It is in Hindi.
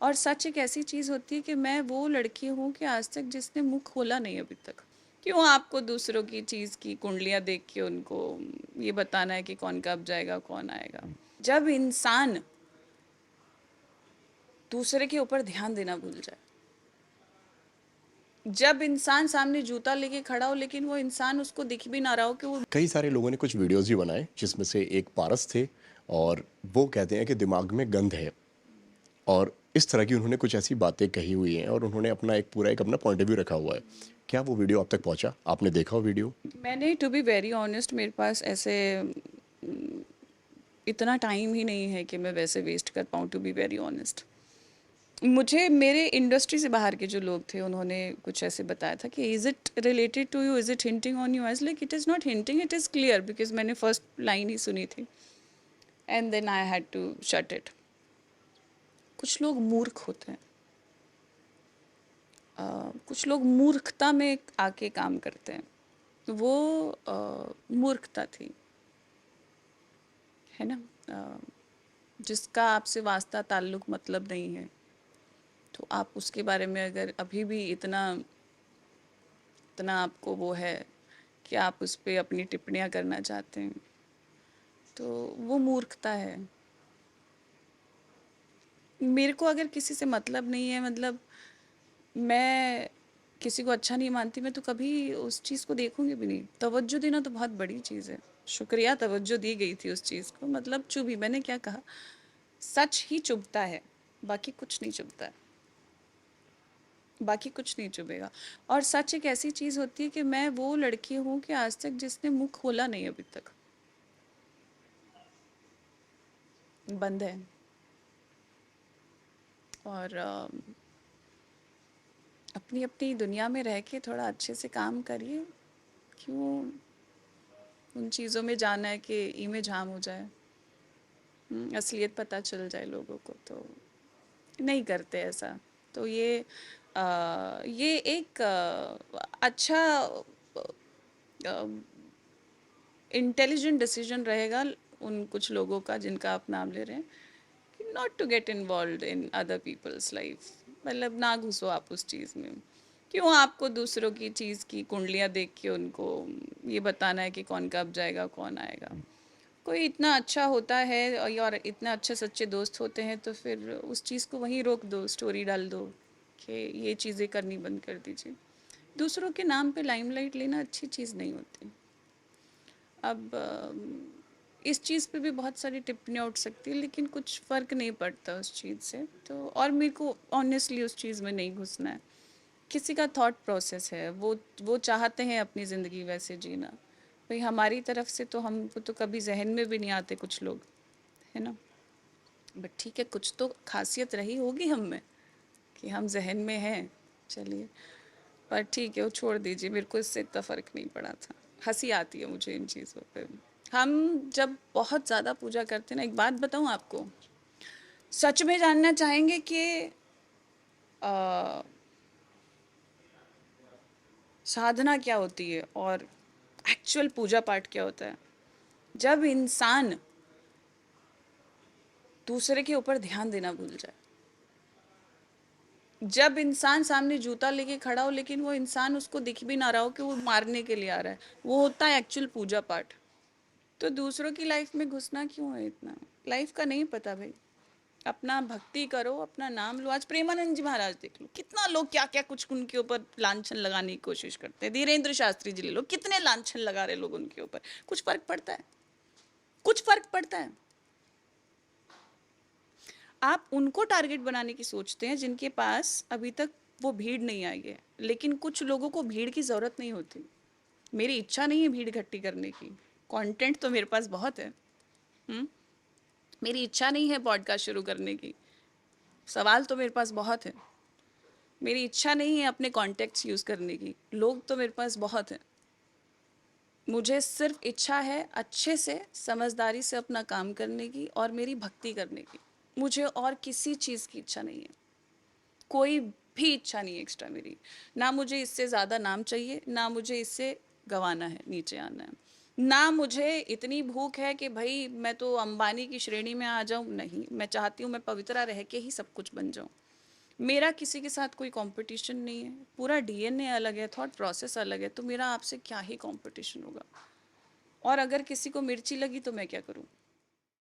और सच एक ऐसी चीज़ होती है कि मैं वो लड़की हूँ कि आज तक जिसने मुँह खोला नहीं अभी तक। क्यों आपको दूसरों की चीज़ की कुंडलियाँ देख के उनको ये बताना है कि कौन कब जाएगा, कौन आएगा। जब इंसान दूसरे के ऊपर ध्यान देना भूल जाए, जब इंसान सामने जूता लेके खड़ा हो लेकिन वो इंसान उसको दिख भी ना रहा हो कि वो कई सारे लोगों ने कुछ वीडियोस भी बनाए जिसमें से एक पारस थे और वो कहते हैं कि दिमाग में गंध है और इस तरह की उन्होंने कुछ ऐसी बातें कही हुई हैं और उन्होंने एक अपना पॉइंट ऑफ व्यू रखा हुआ है। क्या वो वीडियो आप तक पहुंचा? आपने देखा वो वीडियो? मैंने टू बी वेरी ऑनेस्ट मेरे पास ऐसे इतना टाइम ही नहीं है कि मैं वैसे वेस्ट कर पाऊँ टू बी वेरी ऑनेस्ट। मुझे मेरे इंडस्ट्री से बाहर के जो लोग थे उन्होंने कुछ ऐसे बताया था कि is it related to you, is it hinting on you, as like it is not hinting, it is clear, because मैंने फर्स्ट लाइन ही सुनी थी and then I had to shut it. कुछ लोग मूर्ख होते हैं, कुछ लोग मूर्खता में आके काम करते हैं। तो वो मूर्खता थी, है ना। जिसका आपसे वास्ता ताल्लुक मतलब नहीं है, तो आप उसके बारे में अगर अभी भी इतना इतना आपको वो है कि आप उस पर अपनी टिप्पणियाँ करना चाहते हैं, तो वो मूर्खता है। मेरे को अगर किसी से मतलब नहीं है, मतलब मैं किसी को अच्छा नहीं मानती, मैं तो कभी उस चीज़ को देखूंगी भी नहीं। तवज्जो देना तो बहुत बड़ी चीज़ है। शुक्रिया, तवज्जो दी गई थी उस चीज़ को, मतलब चुभी। मैंने क्या कहा, सच ही चुभता है, बाकी कुछ नहीं चुभता है, बाकी कुछ नहीं चुभेगा। और सच एक ऐसी चीज़ होती है कि मैं वो लड़की हूँ कि आज तक जिसने मुंह खोला नहीं अभी तक, बंद है। और अपनी अपनी दुनिया में रह के थोड़ा अच्छे से काम करिए। क्यों उन चीज़ों में जाना है कि इमेज हार्म हो जाए, असलियत पता चल जाए लोगों को, तो नहीं करते ऐसा। तो ये एक अच्छा इंटेलिजेंट डिसीजन रहेगा उन कुछ लोगों का जिनका आप नाम ले रहे हैं, कि not to get involve in other people's life. मतलब ना घुसो आप उस चीज़ में। क्यों आपको दूसरों की चीज़ की कुंडलियाँ देख के उनको ये बताना है कि कौन कब जाएगा, कौन आएगा। कोई इतना अच्छा होता है और इतना अच्छे सच्चे दोस्त होते हैं, तो फिर उस चीज़ को वहीं रोक दो, स्टोरी डाल दो कि ये चीज़ें करनी बंद कर दीजिए। दूसरों के नाम पे लाइमलाइट लेना अच्छी चीज़ नहीं होती। अब इस चीज़ पे भी बहुत सारी टिप्पणियाँ उठ सकती है, लेकिन कुछ फ़र्क नहीं पड़ता उस चीज़ से। तो और मेरे को ऑनेस्टली उस चीज़ में नहीं घुसना है। किसी का थॉट प्रोसेस है, वो चाहते हैं अपनी ज़िंदगी वैसे जीना। भाई हमारी तरफ से तो हमको तो कभी जहन में भी नहीं आते कुछ लोग, है ना। बट ठीक है, कुछ तो खासियत रही होगी हम में कि हम जहन में हैं। चलिए, पर ठीक है, वो छोड़ दीजिए। मेरे को इससे इतना फ़र्क नहीं पड़ा था। हंसी आती है मुझे इन चीज़ों पे। हम जब बहुत ज़्यादा पूजा करते हैं ना, एक बात बताऊँ आपको, सच में जानना चाहेंगे कि अ, साधना क्या होती है और एक्चुअल पूजा पाठ क्या होता है। जब इंसान दूसरे के ऊपर ध्यान देना भूल जाए, जब इंसान सामने जूता लेके खड़ा हो लेकिन वो इंसान उसको दिख भी ना रहा हो कि वो मारने के लिए आ रहा है, वो होता है एक्चुअल पूजा पाठ। तो दूसरों की लाइफ में घुसना क्यों है इतना? लाइफ का नहीं पता भाई। अपना भक्ति करो, अपना नाम लो। आज प्रेमानंद जी महाराज देख लो, कितना लोग क्या क्या कुछ उनके ऊपर लांछन लगाने की कोशिश करते हैं। धीरेन्द्र शास्त्री जी ले लो, कितने लांछन लगा रहे लोग उनके ऊपर। कुछ फर्क पड़ता है? कुछ फर्क पड़ता है? आप उनको टारगेट बनाने की सोचते हैं जिनके पास अभी तक वो भीड़ नहीं आई है। लेकिन कुछ लोगों को भीड़ की ज़रूरत नहीं होती। मेरी इच्छा नहीं है भीड़ इकट्ठी करने की, कंटेंट तो मेरे पास बहुत है। हम्म मेरी इच्छा नहीं है पॉडकास्ट शुरू करने की, सवाल तो मेरे पास बहुत है। मेरी इच्छा नहीं है अपने कॉन्टेक्ट्स यूज़ करने की, लोग तो मेरे पास बहुत हैं। मुझे सिर्फ इच्छा है अच्छे से समझदारी से अपना काम करने की और मेरी भक्ति करने की। मुझे और किसी चीज़ की इच्छा नहीं है, कोई भी इच्छा नहीं है एक्स्ट्रा मेरी। ना मुझे इससे ज़्यादा नाम चाहिए, ना मुझे इससे गंवाना है, नीचे आना है। ना मुझे इतनी भूख है कि भाई मैं तो अंबानी की श्रेणी में आ जाऊं। नहीं, मैं चाहती हूँ मैं पवित्रा रह के ही सब कुछ बन जाऊं। मेरा किसी के साथ कोई कंपटीशन नहीं है, पूरा डीएनए अलग है, थॉट प्रोसेस अलग है, तो मेरा आपसे क्या ही कंपटीशन होगा। और अगर किसी को मिर्ची लगी तो मैं क्या करूँ?